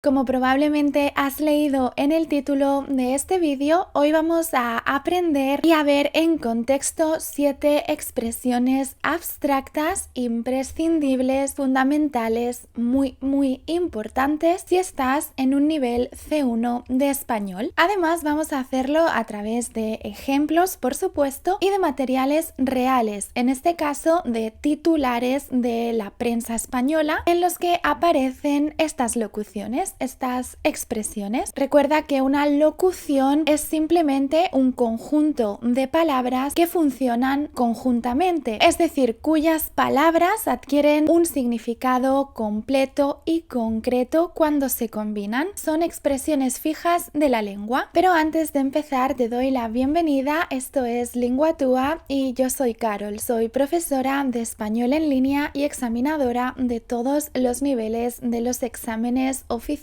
Como probablemente has leído en el título de este vídeo, hoy vamos a aprender y a ver en contexto 7 expresiones abstractas, imprescindibles, fundamentales, muy importantes si estás en un nivel C1 de español. Además, vamos a hacerlo a través de ejemplos, por supuesto, y de materiales reales, en este caso de titulares de la prensa española, en los que aparecen estas locuciones, estas expresiones. Recuerda que una locución es simplemente un conjunto de palabras que funcionan conjuntamente, es decir, cuyas palabras adquieren un significado completo y concreto cuando se combinan. Son expresiones fijas de la lengua. Pero antes de empezar te doy la bienvenida. Esto es Linguatua y yo soy Carol. Soy profesora de español en línea y examinadora de todos los niveles de los exámenes oficiales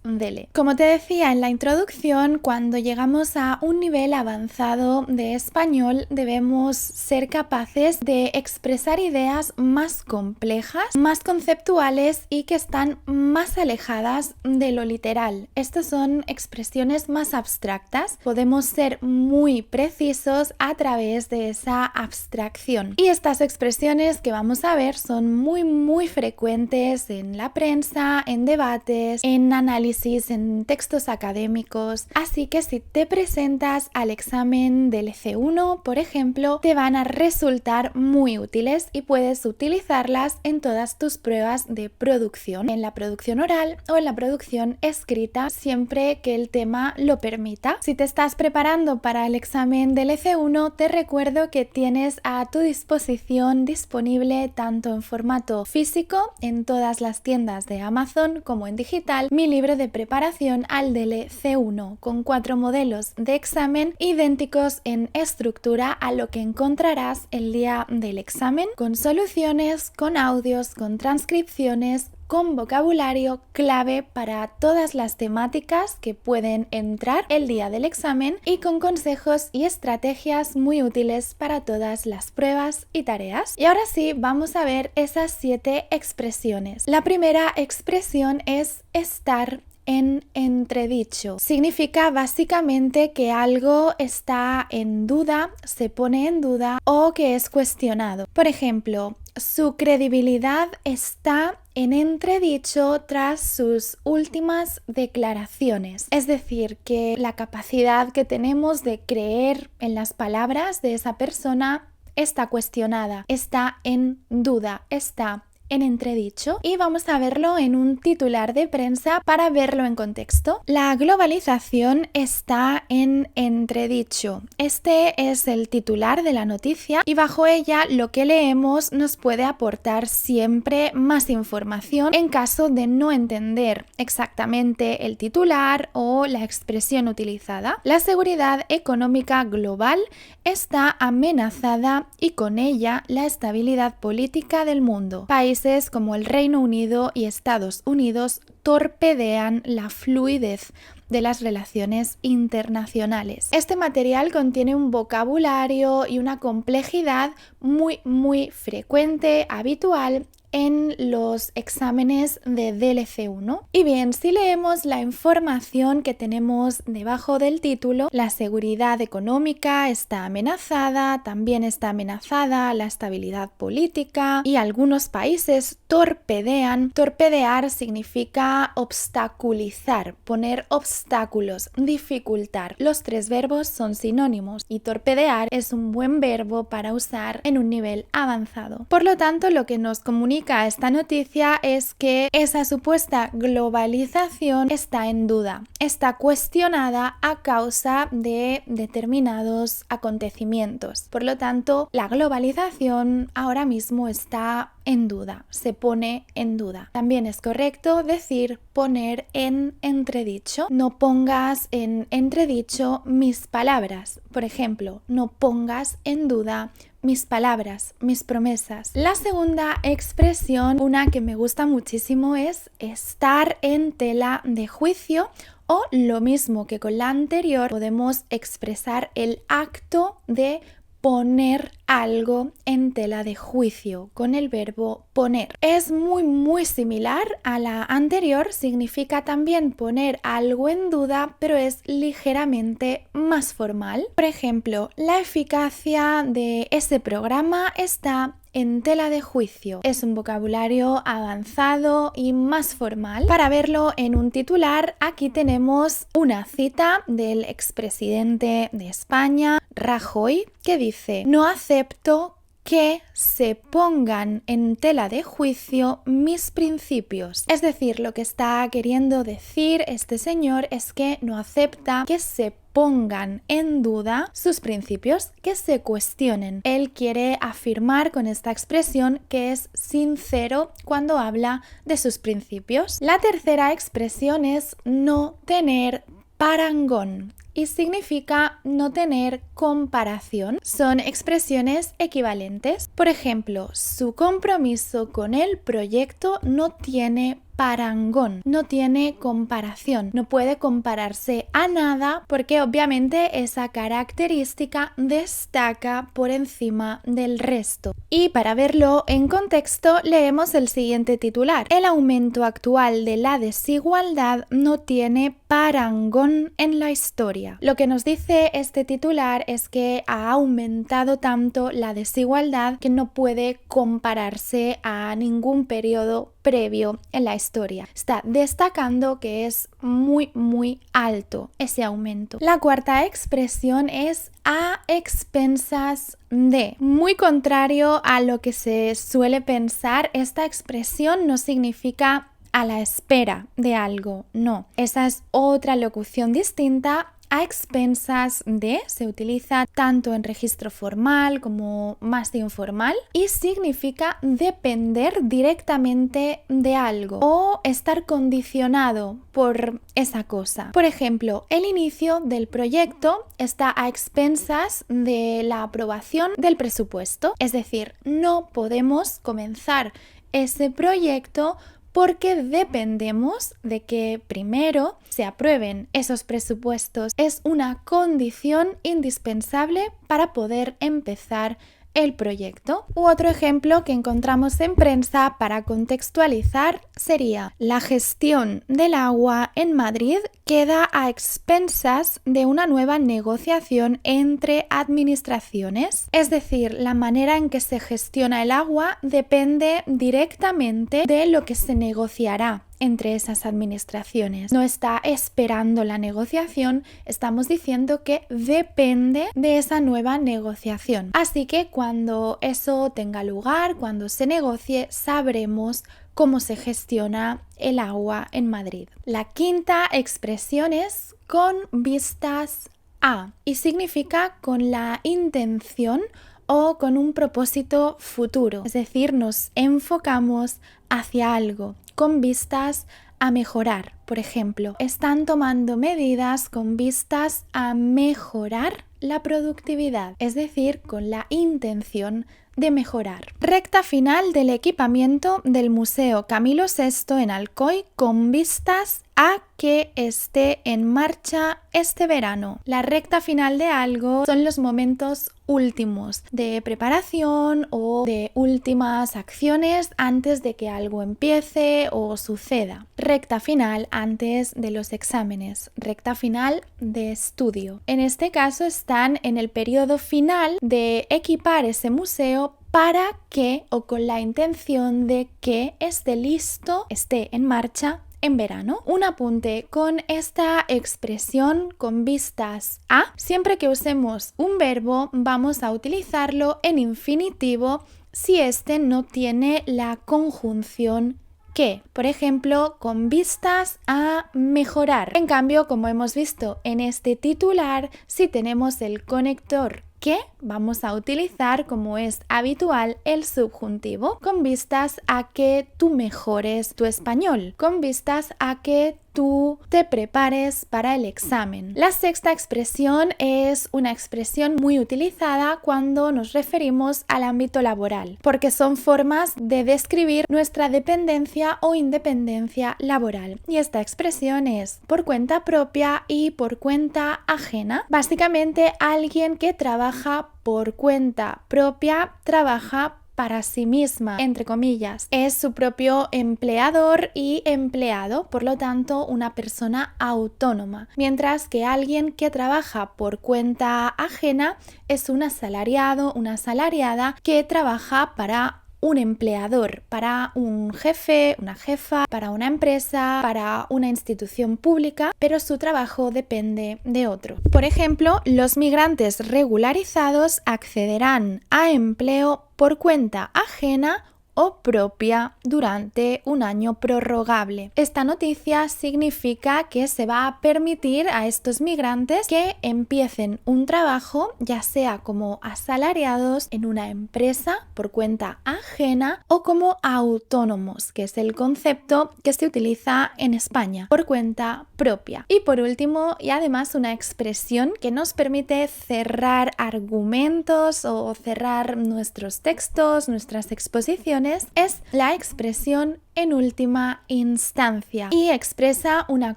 DELE. Como te decía en la introducción, cuando llegamos a un nivel avanzado de español debemos ser capaces de expresar ideas más complejas, más conceptuales y que están más alejadas de lo literal. Estas son expresiones más abstractas. Podemos ser muy precisos a través de esa abstracción. Y estas expresiones que vamos a ver son muy frecuentes en la prensa, en debates, en análisis, en textos académicos. Así que si te presentas al examen del C1, por ejemplo, te van a resultar muy útiles y puedes utilizarlas en todas tus pruebas de producción, en la producción oral o en la producción escrita, siempre que el tema lo permita. Si te estás preparando para el examen del C1, te recuerdo que tienes a tu disposición disponible tanto en formato físico en todas las tiendas de Amazon como en digital mi libro de preparación al DELE C1 con 4 modelos de examen idénticos en estructura a lo que encontrarás el día del examen, con soluciones, con audios, con transcripciones, con vocabulario clave para todas las temáticas que pueden entrar el día del examen y con consejos y estrategias muy útiles para todas las pruebas y tareas. Y ahora sí, vamos a ver esas 7 expresiones. La primera expresión es estar en entredicho. Significa básicamente que algo está en duda, se pone en duda o que es cuestionado. Por ejemplo, su credibilidad está en entredicho tras sus últimas declaraciones. Es decir, que la capacidad que tenemos de creer en las palabras de esa persona está cuestionada, está en duda, está en entredicho, y vamos a verlo en un titular de prensa para verlo en contexto. La globalización está en entredicho. Este es el titular de la noticia y bajo ella lo que leemos nos puede aportar siempre más información en caso de no entender exactamente el titular o la expresión utilizada. La seguridad económica global está amenazada y con ella la estabilidad política del mundo. Países como el Reino Unido y Estados Unidos torpedean la fluidez de las relaciones internacionales. Este material contiene un vocabulario y una complejidad muy frecuente, habitual en los exámenes de DELE C1. Y bien, si leemos la información que tenemos debajo del título, la seguridad económica está amenazada, también está amenazada la estabilidad política y algunos países torpedean. Torpedear significa obstaculizar, poner obstáculos, dificultar. Los 3 verbos son sinónimos y torpedear es un buen verbo para usar en un nivel avanzado. Por lo tanto, lo que nos comunica esta noticia es que esa supuesta globalización está en duda, está cuestionada a causa de determinados acontecimientos. Por lo tanto, la globalización ahora mismo está en duda, se pone en duda. También es correcto decir poner en entredicho. No pongas en entredicho mis palabras. Por ejemplo, no pongas en duda mis palabras, mis promesas. La segunda expresión, una que me gusta muchísimo, es estar en tela de juicio, o lo mismo que con la anterior, podemos expresar el acto de poner algo en tela de juicio con el verbo poner. Es muy similar a la anterior, significa también poner algo en duda, pero es ligeramente más formal. Por ejemplo, la eficacia de ese programa está en tela de juicio. Es un vocabulario avanzado y más formal. Para verlo en un titular, aquí tenemos una cita del expresidente de España, Rajoy, que dice: "No acepto que se pongan en tela de juicio mis principios". Es decir, lo que está queriendo decir este señor es que no acepta que se pongan en duda sus principios, que se cuestionen. Él quiere afirmar con esta expresión que es sincero cuando habla de sus principios. La tercera expresión es no tener parangón y significa no tener comparación. Son expresiones equivalentes. Por ejemplo, su compromiso con el proyecto no tiene parangón, no tiene comparación, no puede compararse a nada porque obviamente esa característica destaca por encima del resto. Y para verlo en contexto, leemos el siguiente titular: "El aumento actual de la desigualdad no tiene parangón en la historia". Lo que nos dice este titular es que ha aumentado tanto la desigualdad que no puede compararse a ningún periodo previo en la historia. Está destacando que es muy alto ese aumento. La cuarta expresión es a expensas de. Muy contrario a lo que se suele pensar, esta expresión no significa a la espera de algo, no. Esa es otra locución distinta. A expensas de se utiliza tanto en registro formal como más informal y significa depender directamente de algo o estar condicionado por esa cosa. Por ejemplo, el inicio del proyecto está a expensas de la aprobación del presupuesto, es decir, no podemos comenzar ese proyecto porque dependemos de que primero se aprueben esos presupuestos. Es una condición indispensable para poder empezar el proyecto. U otro ejemplo que encontramos en prensa para contextualizar sería: la gestión del agua en Madrid queda a expensas de una nueva negociación entre administraciones. Es decir, la manera en que se gestiona el agua depende directamente de lo que se negociará entre esas administraciones. No está esperando la negociación, estamos diciendo que depende de esa nueva negociación. Así que cuando eso tenga lugar, cuando se negocie, sabremos cómo se gestiona el agua en Madrid. La quinta expresión es con vistas a y significa con la intención o con un propósito futuro, es decir, nos enfocamos hacia algo con vistas a mejorar. Por ejemplo, están tomando medidas con vistas a mejorar la productividad, es decir, con la intención de mejorar. Recta final del equipamiento del Museo Camilo VI en Alcoy con vistas a que esté en marcha este verano. La recta final de algo son los momentos últimos de preparación o de últimas acciones antes de que algo empiece o suceda. Recta final antes de los exámenes, recta final de estudio. En este caso están en el periodo final de equipar ese museo para que o con la intención de que esté listo, esté en marcha en verano. Un apunte con esta expresión con vistas a: siempre que usemos un verbo vamos a utilizarlo en infinitivo si este no tiene la conjunción que. Por ejemplo, con vistas a mejorar. En cambio, como hemos visto en este titular, si tenemos el conector que, vamos a utilizar, como es habitual, el subjuntivo con vistas a que tú mejores tu español, con vistas a que tú te prepares para el examen. La sexta expresión es una expresión muy utilizada cuando nos referimos al ámbito laboral, porque son formas de describir nuestra dependencia o independencia laboral. Y esta expresión es por cuenta propia y por cuenta ajena. Básicamente, alguien que trabaja por cuenta propia trabaja para sí misma, entre comillas. Es su propio empleador y empleado, por lo tanto, una persona autónoma. Mientras que alguien que trabaja por cuenta ajena es un asalariado, una asalariada que trabaja para un empleador, para un jefe, una jefa, para una empresa, para una institución pública, pero su trabajo depende de otro. Por ejemplo, los migrantes regularizados accederán a empleo por cuenta ajena o propia durante un año prorrogable. Esta noticia significa que se va a permitir a estos migrantes que empiecen un trabajo, ya sea como asalariados en una empresa por cuenta ajena o como autónomos, que es el concepto que se utiliza en España, por cuenta propia. Y por último, y además una expresión que nos permite cerrar argumentos o cerrar nuestros textos, nuestras exposiciones, es la expresión en última instancia y expresa una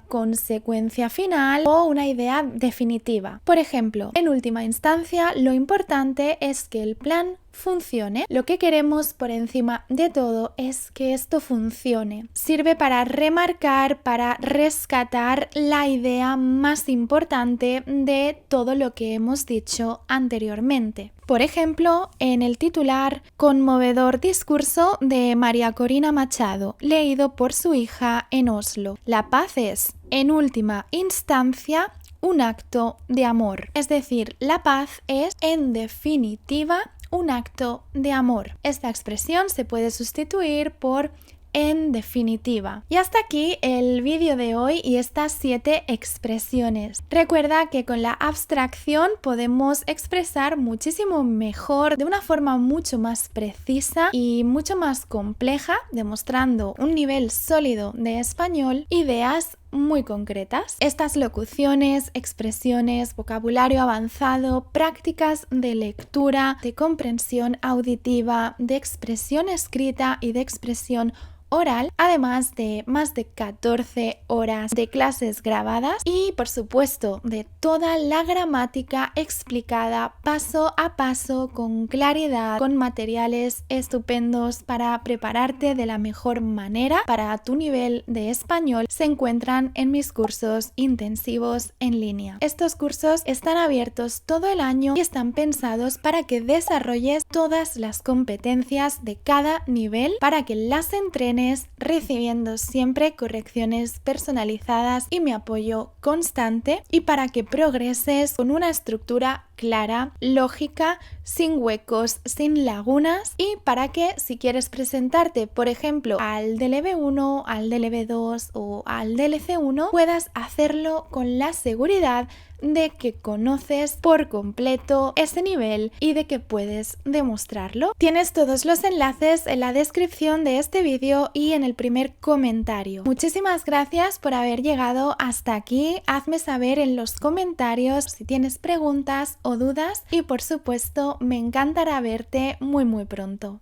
consecuencia final o una idea definitiva. Por ejemplo, en última instancia, lo importante es que el plan funcione. Lo que queremos por encima de todo es que esto funcione. Sirve para remarcar, para rescatar la idea más importante de todo lo que hemos dicho anteriormente. Por ejemplo, en el titular Conmovedor discurso de María Corina Machado, leído por su hija en Oslo. La paz es, en última instancia, un acto de amor. Es decir, la paz es, en definitiva, un acto de amor. Esta expresión se puede sustituir por en definitiva. Y hasta aquí el vídeo de hoy y estas 7 expresiones. Recuerda que con la abstracción podemos expresar muchísimo mejor, de una forma mucho más precisa y mucho más compleja, demostrando un nivel sólido de español, ideas muy concretas. Estas locuciones, expresiones, vocabulario avanzado, prácticas de lectura, de comprensión auditiva, de expresión escrita y de expresión oral, además de más de 14 horas de clases grabadas y, por supuesto, de toda la gramática explicada paso a paso con claridad, con materiales estupendos para prepararte de la mejor manera para tu nivel de español, se encuentran en mis cursos intensivos en línea. Estos cursos están abiertos todo el año y están pensados para que desarrolles todas las competencias de cada nivel, para que las entrenes recibiendo siempre correcciones personalizadas y mi apoyo constante, y para que progreses con una estructura clara, lógica, sin huecos, sin lagunas, y para que si quieres presentarte, por ejemplo, al DLB1, al DLB2 o al DLC1, puedas hacerlo con la seguridad de que conoces por completo ese nivel y de que puedes demostrarlo. Tienes todos los enlaces en la descripción de este vídeo y en el primer comentario. Muchísimas gracias por haber llegado hasta aquí. Hazme saber en los comentarios si tienes preguntas o dudas y, por supuesto, me encantará verte muy pronto.